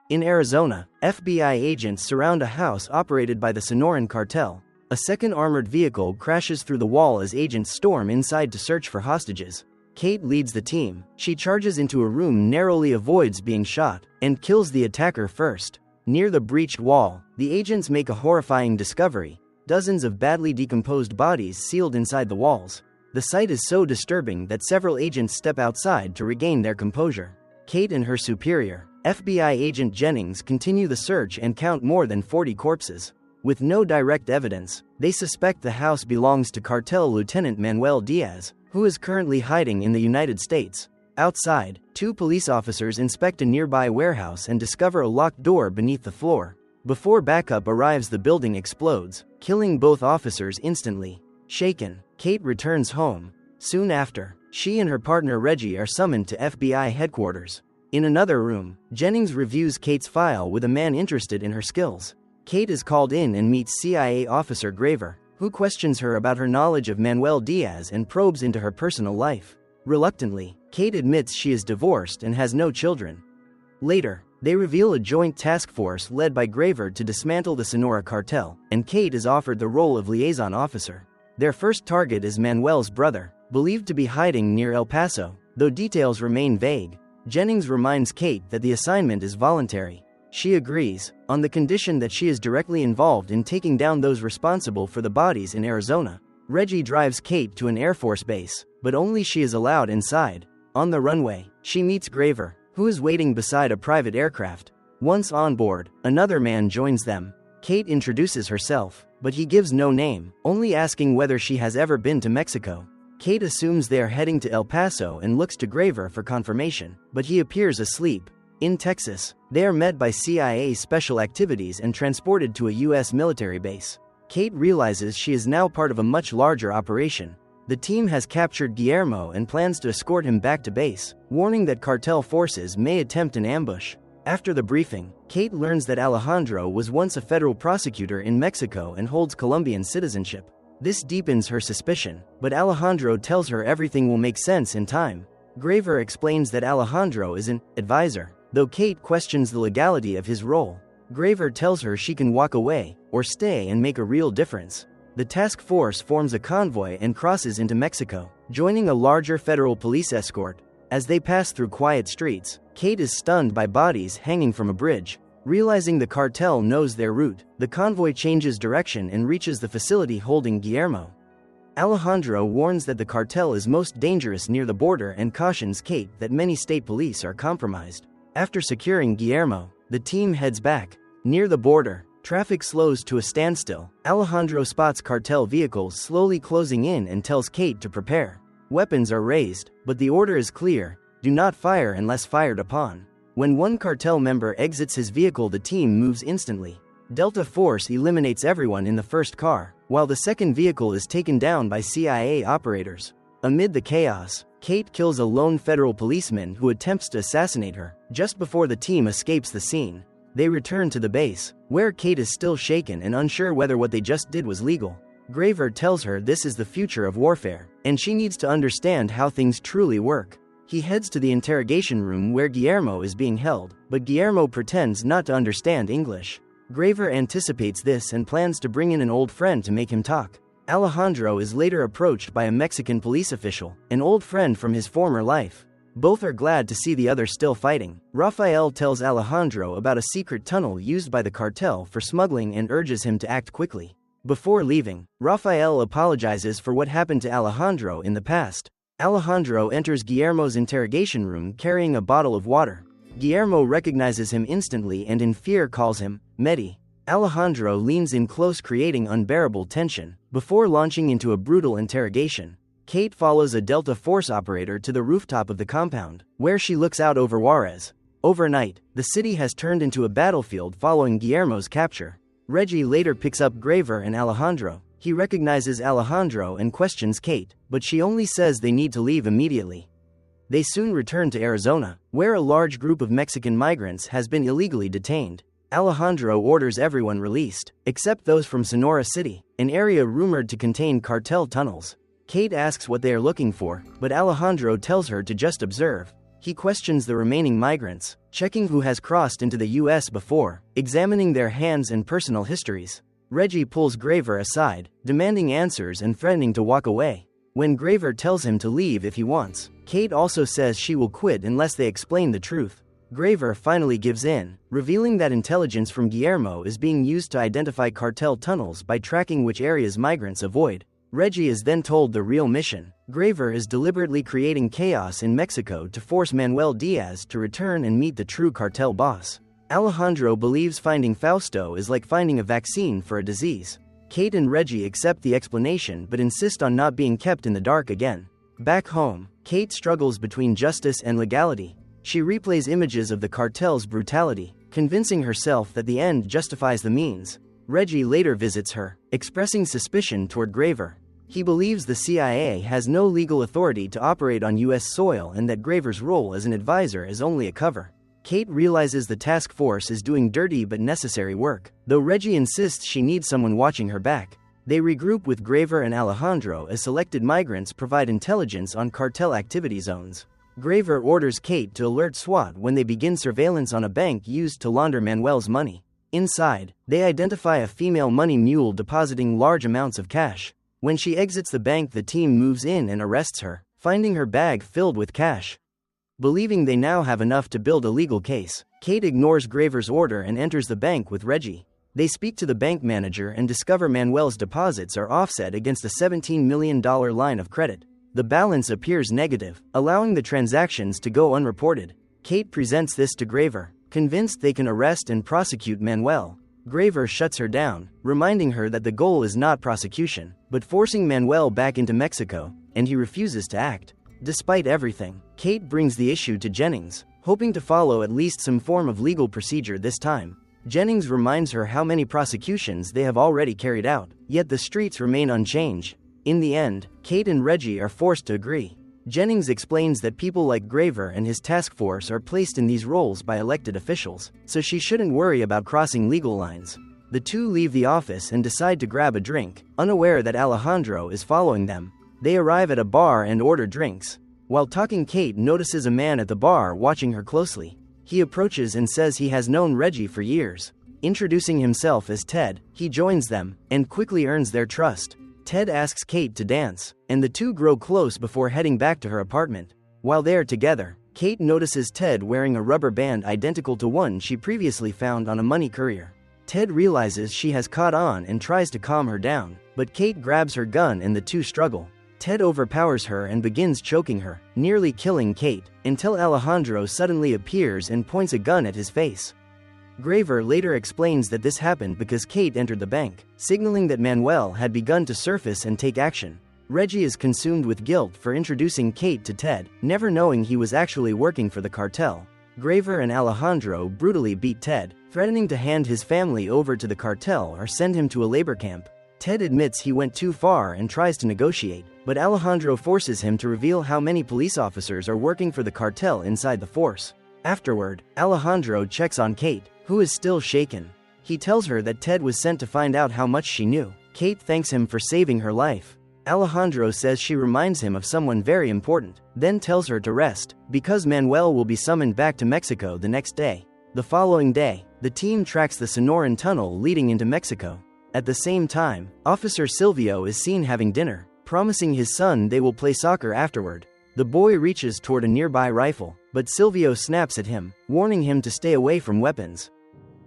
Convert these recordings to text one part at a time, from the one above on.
In Arizona, FBI agents surround a house operated by the Sonoran Cartel. A second armored vehicle crashes through the wall as agents storm inside to search for hostages. Kate leads the team. She charges into a room, narrowly avoids being shot, and kills the attacker first. Near the breached wall, the agents make a horrifying discovery: dozens of badly decomposed bodies sealed inside the walls. The sight is so disturbing that several agents step outside to regain their composure. Kate and her superior, FBI agent Jennings, continue the search and count more than 40 corpses. With no direct evidence, they suspect the house belongs to Cartel Lieutenant Manuel Diaz, who is currently hiding in the United States. Outside, 2 police officers inspect a nearby warehouse and discover a locked door beneath the floor. Before backup arrives, the building explodes, killing both officers instantly. Shaken, Kate returns home. Soon after, she and her partner Reggie are summoned to FBI headquarters. In another room, Jennings reviews Kate's file with a man interested in her skills. Kate is called in and meets CIA officer Graver, who questions her about her knowledge of Manuel Diaz and probes into her personal life. Reluctantly, Kate admits she is divorced and has no children. Later, they reveal a joint task force led by Graver to dismantle the Sonora Cartel, and Kate is offered the role of liaison officer. Their first target is Manuel's brother, believed to be hiding near El Paso, though details remain vague. Jennings reminds Kate that the assignment is voluntary. She agrees, on the condition that she is directly involved in taking down those responsible for the bodies in Arizona. Reggie drives Kate to an Air Force base, but only she is allowed inside. On the runway, she meets Graver, who is waiting beside a private aircraft. Once on board, another man joins them. Kate introduces herself, but he gives no name, only asking whether she has ever been to Mexico. Kate assumes they are heading to El Paso and looks to Graver for confirmation, but he appears asleep. In Texas, they are met by CIA Special Activities and transported to a U.S. military base. Kate realizes she is now part of a much larger operation. The team has captured Guillermo and plans to escort him back to base, warning that cartel forces may attempt an ambush. After the briefing, Kate learns that Alejandro was once a federal prosecutor in Mexico and holds Colombian citizenship. This deepens her suspicion, but Alejandro tells her everything will make sense in time. Graver explains that Alejandro is an advisor, though Kate questions the legality of his role. Graver tells her she can walk away, or stay and make a real difference. The task force forms a convoy and crosses into Mexico, joining a larger federal police escort. As they pass through quiet streets, Kate is stunned by bodies hanging from a bridge. Realizing the cartel knows their route, the convoy changes direction and reaches the facility holding Guillermo. Alejandro warns that the cartel is most dangerous near the border and cautions Kate that many state police are compromised. After securing Guillermo, the team heads back. Near the border, traffic slows to a standstill. Alejandro spots cartel vehicles slowly closing in and tells Kate to prepare. Weapons are raised, but the order is clear: do not fire unless fired upon. When one cartel member exits his vehicle, the team moves instantly. Delta Force eliminates everyone in the first car, while the second vehicle is taken down by CIA operators. Amid the chaos, Kate kills a lone federal policeman who attempts to assassinate her. Just before the team escapes the scene, they return to the base, where Kate is still shaken and unsure whether what they just did was legal. Graver tells her this is the future of warfare, and she needs to understand how things truly work. He heads to the interrogation room where Guillermo is being held, but Guillermo pretends not to understand English. Graver anticipates this and plans to bring in an old friend to make him talk. Alejandro is later approached by a Mexican police official, an old friend from his former life. Both are glad to see the other still fighting. Rafael tells Alejandro about a secret tunnel used by the cartel for smuggling and urges him to act quickly. Before leaving, Rafael apologizes for what happened to Alejandro in the past. Alejandro enters Guillermo's interrogation room carrying a bottle of water. Guillermo recognizes him instantly and in fear calls him Medi. Alejandro leans in close, creating unbearable tension. Before launching into a brutal interrogation, Kate follows a Delta Force operator to the rooftop of the compound, where she looks out over Juarez. Overnight, the city has turned into a battlefield following Guillermo's capture. Reggie later picks up Graver and Alejandro. He recognizes Alejandro and questions Kate, but she only says they need to leave immediately. They soon return to Arizona, where a large group of Mexican migrants has been illegally detained. Alejandro orders everyone released, except those from Sonora City, an area rumored to contain cartel tunnels. Kate asks what they are looking for, but Alejandro tells her to just observe. He questions the remaining migrants, checking who has crossed into the US before, examining their hands and personal histories. Reggie pulls Graver aside, demanding answers and threatening to walk away. When Graver tells him to leave if he wants, Kate also says she will quit unless they explain the truth. Graver finally gives in, revealing that intelligence from Guillermo is being used to identify cartel tunnels by tracking which areas migrants avoid. Reggie is then told the real mission. Graver is deliberately creating chaos in Mexico to force Manuel Diaz to return and meet the true cartel boss. Alejandro believes finding Fausto is like finding a vaccine for a disease. Kate and Reggie accept the explanation but insist on not being kept in the dark again. Back home, Kate struggles between justice and legality. She replays images of the cartel's brutality, convincing herself that the end justifies the means. Reggie later visits her, expressing suspicion toward Graver. He believes the CIA has no legal authority to operate on US soil and that Graver's role as an advisor is only a cover. Kate realizes the task force is doing dirty but necessary work, though Reggie insists she needs someone watching her back. They regroup with Graver and Alejandro as selected migrants provide intelligence on cartel activity zones. Graver orders Kate to alert SWAT when they begin surveillance on a bank used to launder Manuel's money. Inside, they identify a female money mule depositing large amounts of cash. When she exits the bank, the team moves in and arrests her, finding her bag filled with cash. Believing they now have enough to build a legal case, Kate ignores Graver's order and enters the bank with Reggie. They speak to the bank manager and discover Manuel's deposits are offset against a $17 million line of credit. The balance appears negative, allowing the transactions to go unreported. Kate presents this to Graver, convinced they can arrest and prosecute Manuel. Graver shuts her down, reminding her that the goal is not prosecution, but forcing Manuel back into Mexico, and he refuses to act. Despite everything, Kate brings the issue to Jennings, hoping to follow at least some form of legal procedure this time. Jennings reminds her how many prosecutions they have already carried out, yet the streets remain unchanged. In the end, Kate and Reggie are forced to agree. Jennings explains that people like Graver and his task force are placed in these roles by elected officials, so she shouldn't worry about crossing legal lines. The two leave the office and decide to grab a drink, unaware that Alejandro is following them. They arrive at a bar and order drinks. While talking, Kate notices a man at the bar watching her closely. He approaches and says he has known Reggie for years. Introducing himself as Ted, he joins them and quickly earns their trust. Ted asks Kate to dance, and the two grow close before heading back to her apartment. While they are together, Kate notices Ted wearing a rubber band identical to one she previously found on a money courier. Ted realizes she has caught on and tries to calm her down, but Kate grabs her gun and the two struggle. Ted overpowers her and begins choking her, nearly killing Kate, until Alejandro suddenly appears and points a gun at his face. Graver later explains that this happened because Kate entered the bank, signaling that Manuel had begun to surface and take action. Reggie is consumed with guilt for introducing Kate to Ted, never knowing he was actually working for the cartel. Graver and Alejandro brutally beat Ted, threatening to hand his family over to the cartel or send him to a labor camp. Ted admits he went too far and tries to negotiate, but Alejandro forces him to reveal how many police officers are working for the cartel inside the force. Afterward, Alejandro checks on Kate, who is still shaken. He tells her that Ted was sent to find out how much she knew. Kate thanks him for saving her life. Alejandro says she reminds him of someone very important, then tells her to rest, because Manuel will be summoned back to Mexico the next day. The following day, the team tracks the Sonoran tunnel leading into Mexico. At the same time, Officer Silvio is seen having dinner, promising his son they will play soccer afterward. The boy reaches toward a nearby rifle, but Silvio snaps at him, warning him to stay away from weapons.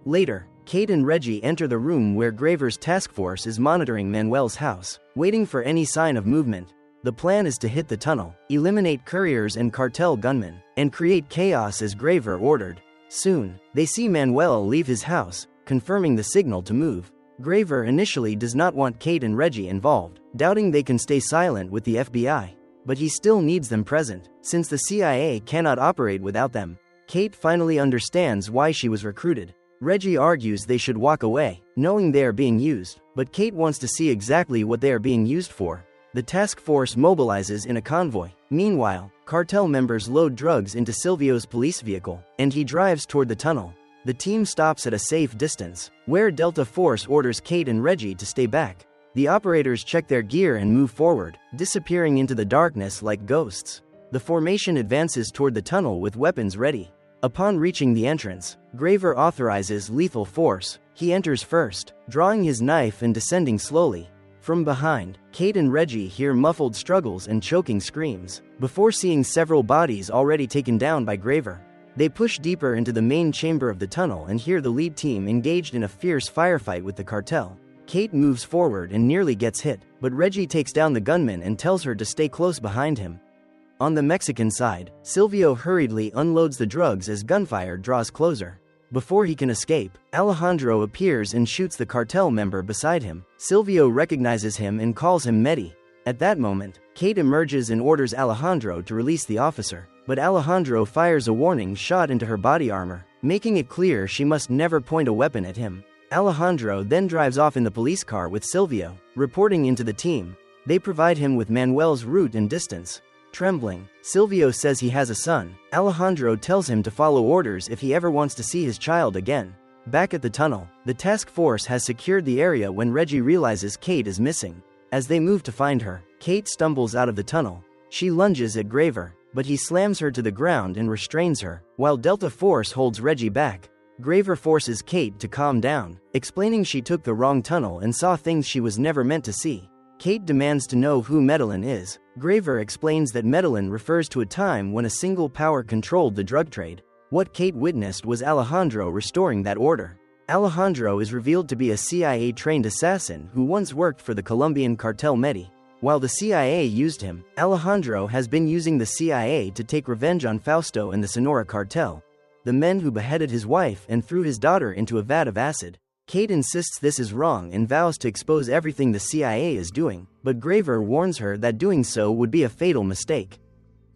Later, Kate and Reggie enter the room where Graver's task force is monitoring Manuel's house, waiting for any sign of movement. The plan is to hit the tunnel, eliminate couriers and cartel gunmen, and create chaos as Graver ordered. Soon, they see Manuel leave his house, confirming the signal to move. Graver initially does not want Kate and Reggie involved, doubting they can stay silent with the FBI. But he still needs them present, since the CIA cannot operate without them. Kate finally understands why she was recruited. Reggie argues they should walk away, knowing they are being used, but Kate wants to see exactly what they are being used for. The task force mobilizes in a convoy. Meanwhile, cartel members load drugs into Silvio's police vehicle, and he drives toward the tunnel. The team stops at a safe distance, where Delta Force orders Kate and Reggie to stay back. The operators check their gear and move forward, disappearing into the darkness like ghosts. The formation advances toward the tunnel with weapons ready. Upon reaching the entrance, Graver authorizes lethal force. He enters first, drawing his knife and descending slowly. From behind, Kate and Reggie hear muffled struggles and choking screams, before seeing several bodies already taken down by Graver. They push deeper into the main chamber of the tunnel and hear the lead team engaged in a fierce firefight with the cartel. Kate moves forward and nearly gets hit, but Reggie takes down the gunman and tells her to stay close behind him. On the Mexican side, Silvio hurriedly unloads the drugs as gunfire draws closer. Before he can escape, Alejandro appears and shoots the cartel member beside him. Silvio recognizes him and calls him Medi. At that moment, Kate emerges and orders Alejandro to release the officer, but Alejandro fires a warning shot into her body armor, making it clear she must never point a weapon at him. Alejandro then drives off in the police car with Silvio, reporting into the team. They provide him with Manuel's route and distance. Trembling, Silvio says he has a son. Alejandro tells him to follow orders if he ever wants to see his child again. Back at the tunnel, the task force has secured the area when Reggie realizes Kate is missing. As they move to find her, Kate stumbles out of the tunnel. She lunges at Graver, but he slams her to the ground and restrains her, while Delta Force holds Reggie back. Graver forces Kate to calm down, explaining she took the wrong tunnel and saw things she was never meant to see. Kate demands to know who Medellin is. Graver explains that Medellin refers to a time when a single power controlled the drug trade. What Kate witnessed was Alejandro restoring that order. Alejandro is revealed to be a CIA-trained assassin who once worked for the Colombian cartel Medi. While the CIA used him, Alejandro has been using the CIA to take revenge on Fausto and the Sonora cartel, the men who beheaded his wife and threw his daughter into a vat of acid. Kate insists this is wrong and vows to expose everything the CIA is doing, but Graver warns her that doing so would be a fatal mistake.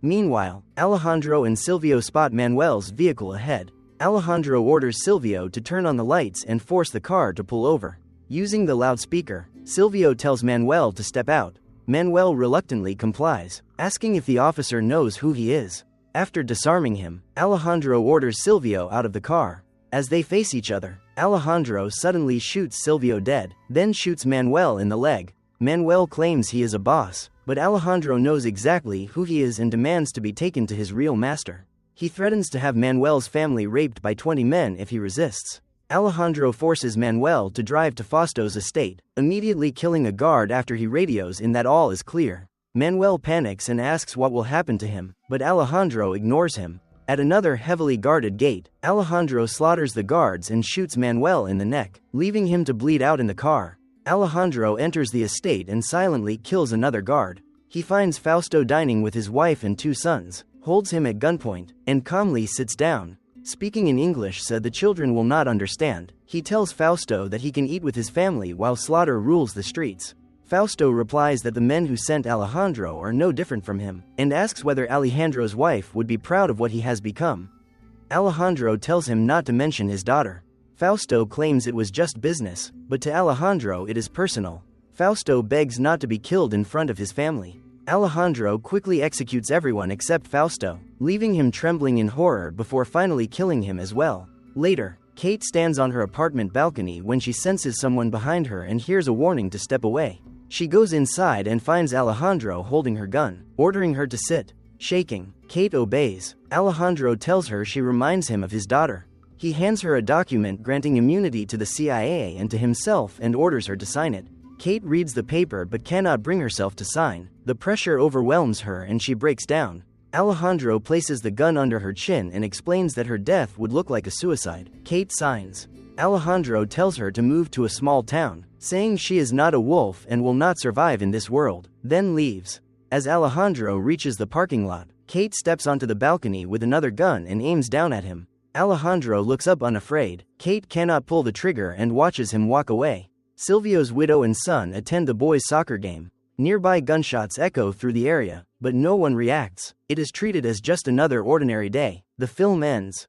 Meanwhile, Alejandro and Silvio spot Manuel's vehicle ahead. Alejandro orders Silvio to turn on the lights and force the car to pull over. Using the loudspeaker, Silvio tells Manuel to step out. Manuel reluctantly complies, asking if the officer knows who he is. After disarming him, Alejandro orders Silvio out of the car. As they face each other, Alejandro suddenly shoots Silvio dead, then shoots Manuel in the leg. Manuel claims he is a boss, but Alejandro knows exactly who he is and demands to be taken to his real master. He threatens to have Manuel's family raped by 20 men if he resists. Alejandro forces Manuel to drive to Fausto's estate, immediately killing a guard after he radios in that all is clear. Manuel panics and asks what will happen to him, but Alejandro ignores him. At another heavily guarded gate, Alejandro slaughters the guards and shoots Manuel in the neck, leaving him to bleed out in the car. Alejandro enters the estate and silently kills another guard. He finds Fausto dining with his wife and 2 sons, holds him at gunpoint, and calmly sits down. Speaking in English so the children will not understand, he tells Fausto that he can eat with his family while slaughter rules the streets. Fausto replies that the men who sent Alejandro are no different from him, and asks whether Alejandro's wife would be proud of what he has become. Alejandro tells him not to mention his daughter. Fausto claims it was just business, but to Alejandro it is personal. Fausto begs not to be killed in front of his family. Alejandro quickly executes everyone except Fausto, leaving him trembling in horror before finally killing him as well. Later, Kate stands on her apartment balcony when she senses someone behind her and hears a warning to step away. She goes inside and finds Alejandro holding her gun, ordering her to sit. Shaking, Kate obeys. Alejandro tells her she reminds him of his daughter. He hands her a document granting immunity to the CIA and to himself and orders her to sign it. Kate reads the paper but cannot bring herself to sign. The pressure overwhelms her and she breaks down. Alejandro places the gun under her chin and explains that her death would look like a suicide. Kate signs. Alejandro tells her to move to a small town, saying she is not a wolf and will not survive in this world, then leaves. As Alejandro reaches the parking lot, Kate steps onto the balcony with another gun and aims down at him. Alejandro looks up unafraid. Kate cannot pull the trigger and watches him walk away. Silvio's widow and son attend the boys' soccer game. Nearby gunshots echo through the area, but no one reacts. It is treated as just another ordinary day. The film ends.